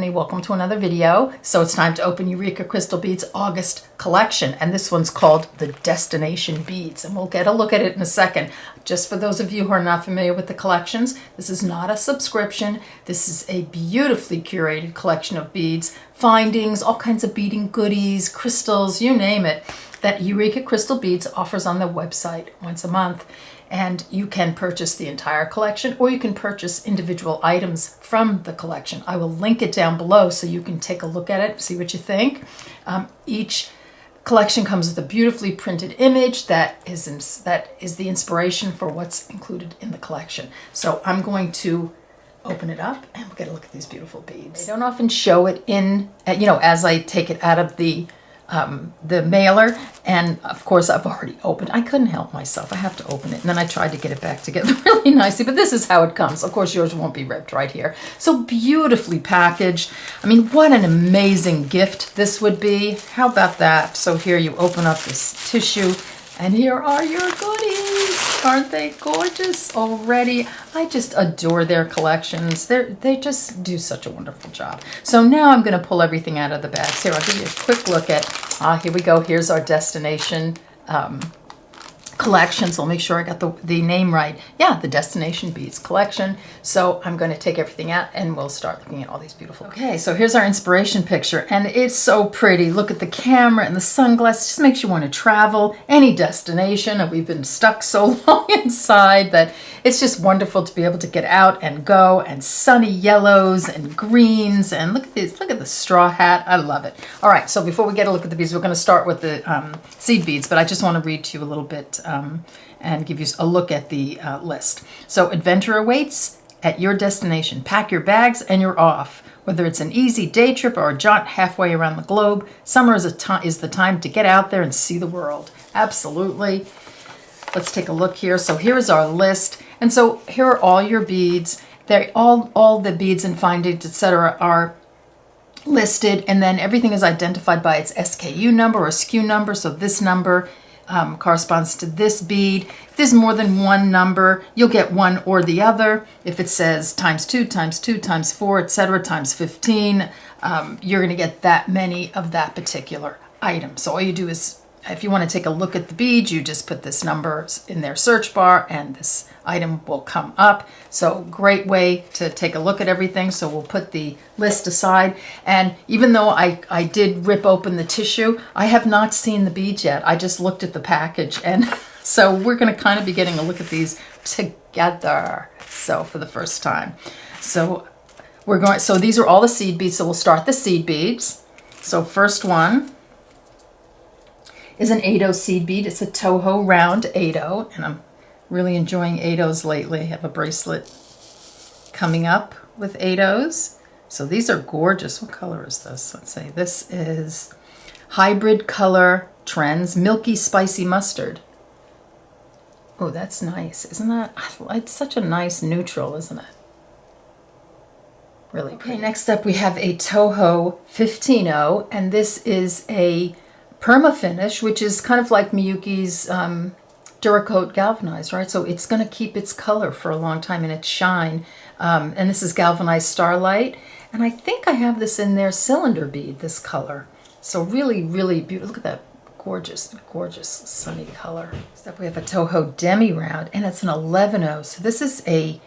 Bronzepony. Welcome to another video. So it's time to open Eureka Crystal Beads August collection, and this one's called the Destination Beads, and we'll get a look at it in a second. Just for those of you who are not familiar with the collections, this is not a subscription. This is a beautifully curated collection of beads, findings, all kinds of beading goodies, crystals, you name it, that Eureka Crystal Beads offers on their website once a month. And you can purchase the entire collection, or you can purchase individual items from the collection. I will link it down below so you can take a look at it, see what you think. Each collection comes with a beautifully printed image that is the inspiration for what's included in the collection. So I'm going to open it up and we'll get a look at these beautiful beads. I don't often show it in, as I take it out of the mailer, and of course I've already opened. I couldn't help myself. I have to open it, and then I tried to get it back together really nicely, but this is how it comes. Of course yours won't be ripped right here. So beautifully packaged. I mean, what an amazing gift this would be. How about that? So here you open up this tissue, and here are your goodies. Aren't they gorgeous already? I just adore their collections. They just do such a wonderful job. So now I'm going to pull everything out of the bags. Here, I'll give you a quick look at, here we go. Here's our destination collection. So I'll make sure I got the name right. Yeah, the Destination Beads collection. So I'm going to take everything out and we'll start looking at all these beautiful. Okay, so here's our inspiration picture, and it's so pretty. Look at the camera and the sunglasses. It just makes you want to travel any destination, and we've been stuck so long inside that it's just wonderful to be able to get out and go, and sunny yellows and greens, and look at this. Look at the straw hat. I love it. All right, so before we get a look at the beads, we're going to start with the seed beads, but I just want to read to you a little bit and give you a look at the list. So adventure awaits at your destination. Pack your bags and you're off. Whether it's an easy day trip or a jaunt halfway around the globe, summer is the time to get out there and see the world. Absolutely. Let's take a look here. So here is our list. And so here are all your beads. All the beads and findings, etc., are listed, and then everything is identified by its SKU number or SKU number. So this number corresponds to this bead. If there's more than one number, you'll get one or the other. If it says times 2, times 2, times 4, etc., times 15, you're going to get that many of that particular item. So all you do is, if you want to take a look at the beads, you just put this number in their search bar and this item will come up. So great way to take a look at everything. So we'll put the list aside. And even though I did rip open the tissue, I have not seen the beads yet. I just looked at the package, and so we're going to kind of be getting a look at these together. So for the first time. So so these are all the seed beads. So we'll start the seed beads. So first one is an Toho seed bead. It's a Toho round Toho, and I'm really enjoying Tohs lately. I have a bracelet coming up with Tohs. So these are gorgeous. What color is this? Let's see. This is Hybrid Color Trends Milky Spicy Mustard. Oh, that's nice. Isn't that? It's such a nice neutral, isn't it? Really pretty. Okay, next up we have a Toho 15-0, and this is a perma finish, which is kind of like Miyuki's Duracoat galvanized, right? So it's going to keep its color for a long time and its shine. And this is galvanized starlight, and I think I have this in their cylinder bead, this color. So really, really beautiful. Look at that gorgeous, gorgeous sunny color. Next up we have a Toho demi round, and it's an 11-0. So this is a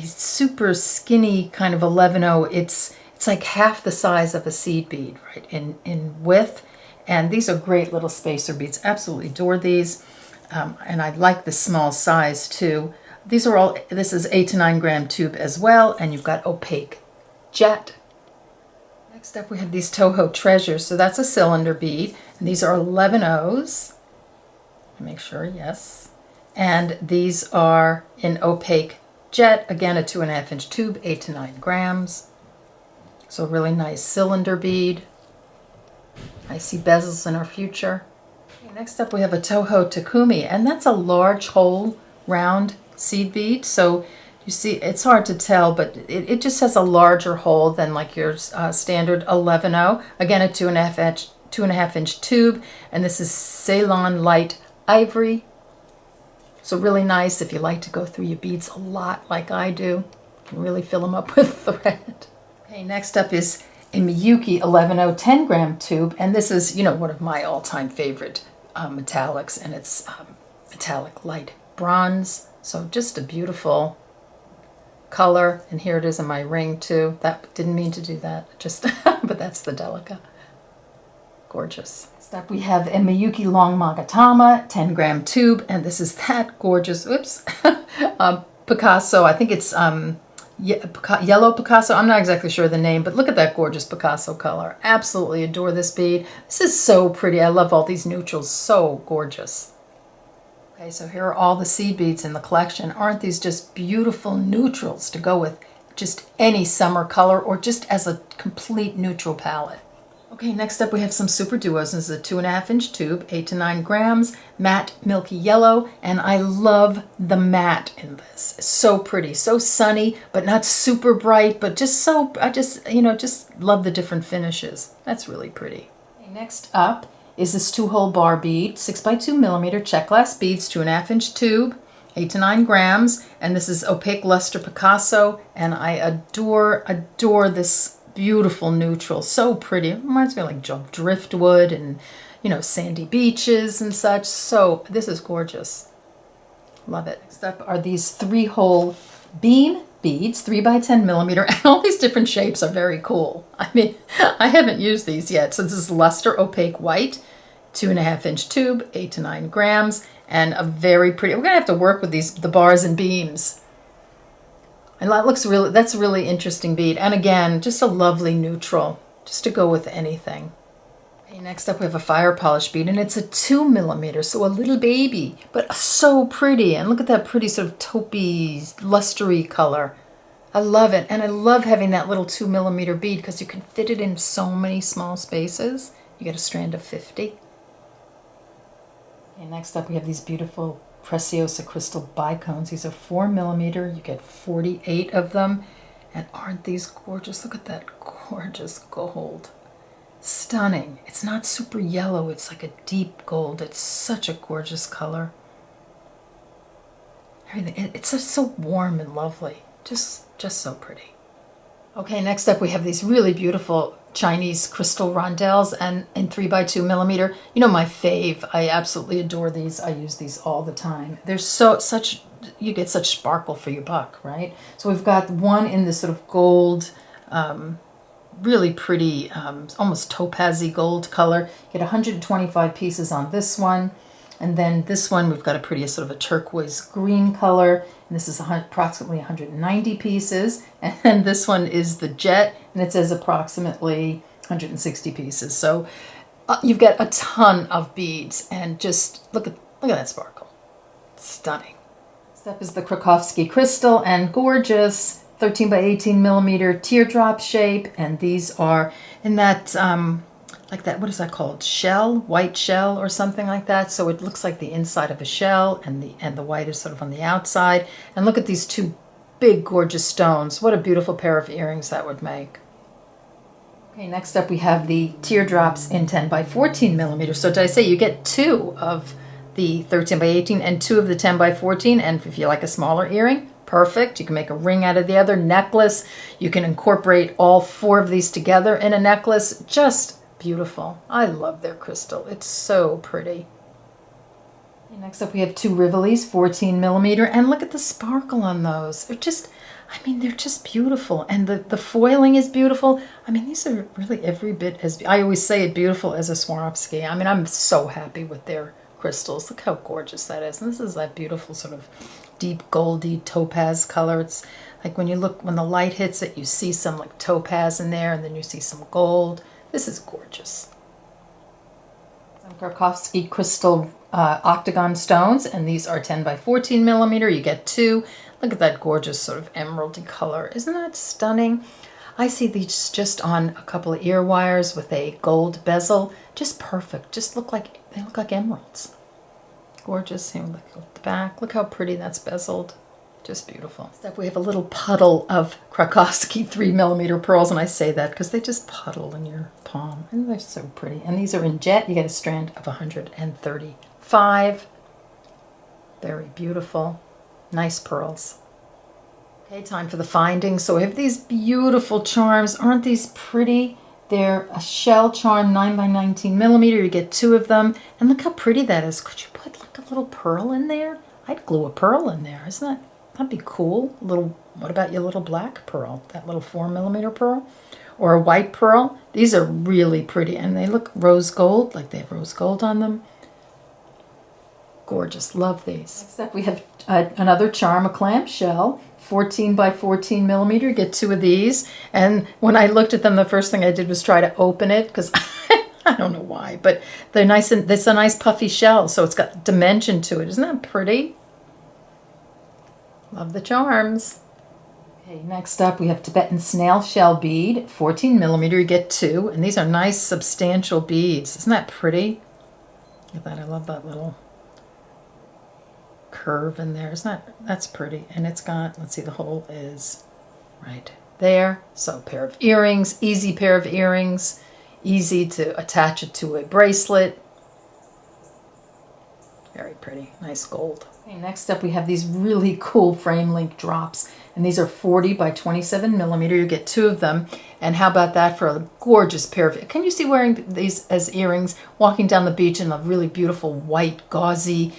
super skinny kind of 11-0. It's like half the size of a seed bead, right, in width. And these are great little spacer beads. Absolutely adore these. And I like the small size too. This is 8 to 9 gram tube as well. And you've got opaque jet. Next up we have these Toho Treasures. So that's a cylinder bead. And these are 11-0s. Make sure, yes. And these are in opaque jet. Again, a 2.5 inch tube, 8 to 9 grams. So a really nice cylinder bead. I see bezels in our future. Okay, next up we have a Toho Takumi, and that's a large whole round seed bead. So you see, it's hard to tell, but it just has a larger hole than like your standard 11-0. Again, a 2.5 inch tube, and this is Ceylon Light Ivory. So really nice if you like to go through your beads a lot like I do. You can really fill them up with thread. Okay, next up is a Miyuki 110 10-gram tube, and this is, you know, one of my all-time favorite metallics, and it's metallic light bronze. So just a beautiful color, and here it is in my ring too. That didn't mean to do that, just but that's the Delica. Gorgeous. Next up we have a Miyuki Long Magatama 10-gram tube, and this is that gorgeous, oops, Picasso. I think it's yellow Picasso. I'm not exactly sure the name, but look at that gorgeous Picasso color. Absolutely adore this bead. This is so pretty. I love all these neutrals. So gorgeous. Okay, so here are all the seed beads in the collection. Aren't these just beautiful neutrals to go with just any summer color or just as a complete neutral palette? Okay, next up we have some super duos. This is a 2.5-inch tube, 8 to 9 grams, matte milky yellow, and I love the matte in this. It's so pretty, so sunny, but not super bright, but just so, I just, you know, just love the different finishes. That's really pretty. Okay, next up is this 2-hole bar bead, 6x2 millimeter check glass beads, 2.5-inch tube, 8 to 9 grams, and this is opaque luster Picasso, and I adore this beautiful neutral. So pretty. It reminds me of like driftwood and, you know, sandy beaches and such. So this is gorgeous. Love it. Next up are these 3-hole beam beads, 3x10 millimeter, and all these different shapes are very cool. I mean, I haven't used these yet. So this is luster opaque white, 2.5-inch tube, 8 to 9 grams, and a very pretty, we're gonna have to work with the bars and beams. And that looks really, that's a really interesting bead. And again, just a lovely neutral, just to go with anything. Okay, next up we have a fire polish bead, and it's a 2 millimeter, so a little baby, but so pretty. And look at that pretty sort of taupey, lustery color. I love it. And I love having that little 2 millimeter bead because you can fit it in so many small spaces. You get a strand of 50. Okay, next up we have these beautiful Preciosa crystal bicones. These are 4 millimeter. You get 48 of them. And aren't these gorgeous? Look at that gorgeous gold. Stunning. It's not super yellow. It's like a deep gold. It's such a gorgeous color. Everything. It's just so warm and lovely. Just so pretty. Okay, next up we have these really beautiful Chinese crystal rondelles and in 3x2 millimeter. You know, my fave. I absolutely adore these. I use these all the time. They're such, you get such sparkle for your buck, right? So we've got one in this sort of gold, really pretty, almost topazy gold color. You get 125 pieces on this one. And then this one, we've got a pretty sort of a turquoise green color. And this is approximately 190 pieces. And then this one is the jet, and it says approximately 160 pieces. So you've got a ton of beads, and just look at that sparkle. Stunning. Next up is the Krakowski Crystal, and gorgeous 13 by 18 millimeter teardrop shape. And these are in that, like that, what is that called? Shell, white shell or something like that. So it looks like the inside of a shell, and the white is sort of on the outside. And look at these two big gorgeous stones. What a beautiful pair of earrings that would make. Okay, next up we have the teardrops in 10 by 14 millimeters. So did I say you get 2 of the 13 by 18 and 2 of the 10 by 14? And if you like a smaller earring, perfect. You can make a ring out of the other. Necklace, you can incorporate all 4 of these together in a necklace. Just beautiful. I love their crystal. It's so pretty. And next up we have 2 Rivolis, 14 millimeter, and look at the sparkle on those. They're just, I mean, they're just beautiful. And the foiling is beautiful. I mean, these are really every bit as, I always say it, beautiful as a Swarovski. I mean, I'm so happy with their crystals. Look how gorgeous that is. And this is that beautiful sort of deep goldy topaz color. It's like when the light hits it, you see some like topaz in there, and then you see some gold. This is gorgeous. Some Krakowski Crystal octagon stones, and these are 10 by 14 millimeter. You get 2. Look at that gorgeous sort of emeraldy color. Isn't that stunning? I see these just on a couple of ear wires with a gold bezel. Just perfect. Just they look like emeralds. Gorgeous. Here, look at the back. Look how pretty that's bezeled. Just beautiful. Next up, we have a little puddle of Krakowski 3 millimeter pearls, and I say that because they just puddle in your palm, and they're so pretty. And these are in jet. You get a strand of 135. Very beautiful. Nice pearls. Okay, time for the findings. So we have these beautiful charms. Aren't these pretty? They're a shell charm 9x19mm. You get 2 of them. And look how pretty that is. Could you put like a little pearl in there? I'd glue a pearl in there. That'd be cool. What about your little black pearl? That little 4mm pearl? Or a white pearl? These are really pretty. And they look rose gold, like they have rose gold on them. Gorgeous. Love these. Next up we have another charm, a clamp shell. 14x14mm. You get 2 of these. And when I looked at them, the first thing I did was try to open it because I don't know why, but they're nice, and it's a nice puffy shell, so it's got dimension to it. Isn't that pretty? Love the charms. Okay, next up we have Tibetan snail shell bead, 14mm. You get 2, and these are nice substantial beads. Isn't that pretty? Look at that. I love that little curve in there. That's pretty. And it's got, let's see, the hole is right there. So pair of earrings, easy pair of earrings, easy to attach it to a bracelet. Very pretty. Nice gold. Okay, next up we have these really cool frame link drops, and these are 40x27mm. You get 2 of them. And how about that for a gorgeous pair of, can you see wearing these as earrings, walking down the beach in a really beautiful white gauzy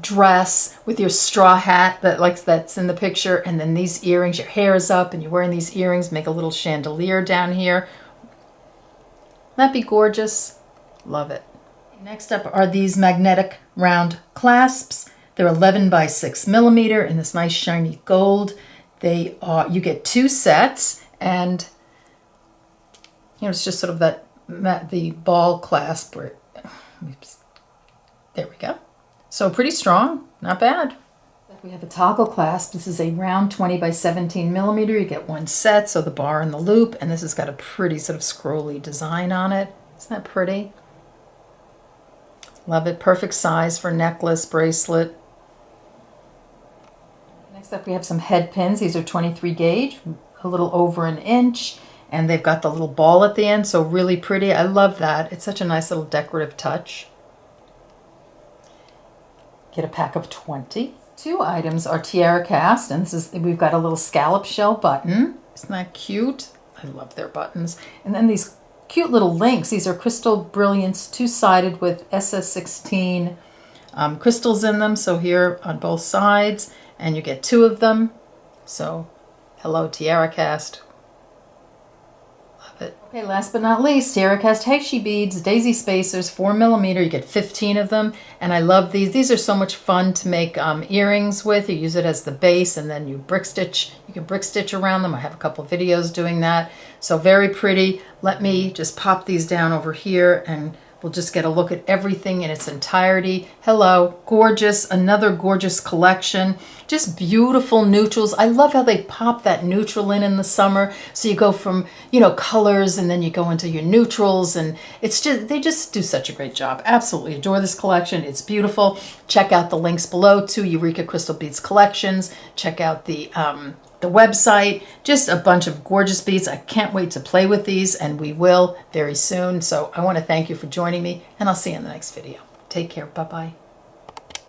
dress with your straw hat that's in the picture, and then these earrings, your hair is up and you're wearing these earrings, make a little chandelier down here. That'd be gorgeous. Love it. Next up are these magnetic round clasps. They're 11x6mm in this nice shiny gold. They are, you get 2 sets, and it's just sort of the ball clasp where, there we go. So pretty strong, not bad. We have a toggle clasp. This is a round 20x17mm. You get 1 set, so the bar and the loop, and this has got a pretty sort of scrolly design on it. Isn't that pretty? Love it. Perfect size for necklace, bracelet. Next up we have some head pins. These are 23 gauge, a little over 1 inch, and they've got the little ball at the end, so really pretty. I love that. It's such a nice little decorative touch. Get a pack of 20. 2 items are tiara cast, and we've got a little scallop shell button. Isn't that cute? I love their buttons. And then these cute little links. These are Crystal Brilliance 2-sided with SS16 crystals in them. So here on both sides, and you get 2 of them. So hello tiara cast. Love it. Okay, last but not least, tiara cast Heishi beads, daisy spacers, 4mm. You get 15 of them, and I love these. These are so much fun to make earrings with. You use it as the base, and then you brick stitch. You can brick stitch around them. I have a couple of videos doing that. So very pretty. Let me just pop these down over here, and we'll just get a look at everything in its entirety. Hello, gorgeous, another gorgeous collection. Just beautiful neutrals. I love how they pop that neutral in the summer. So you go from, colors, and then you go into your neutrals, and they just do such a great job. Absolutely adore this collection. It's beautiful. Check out the links below to Eureka Crystal Beads collections. Check out the website. Just a bunch of gorgeous beads. I can't wait to play with these, and we will very soon. So I want to thank you for joining me, and I'll see you in the next video. Take care. Bye-bye.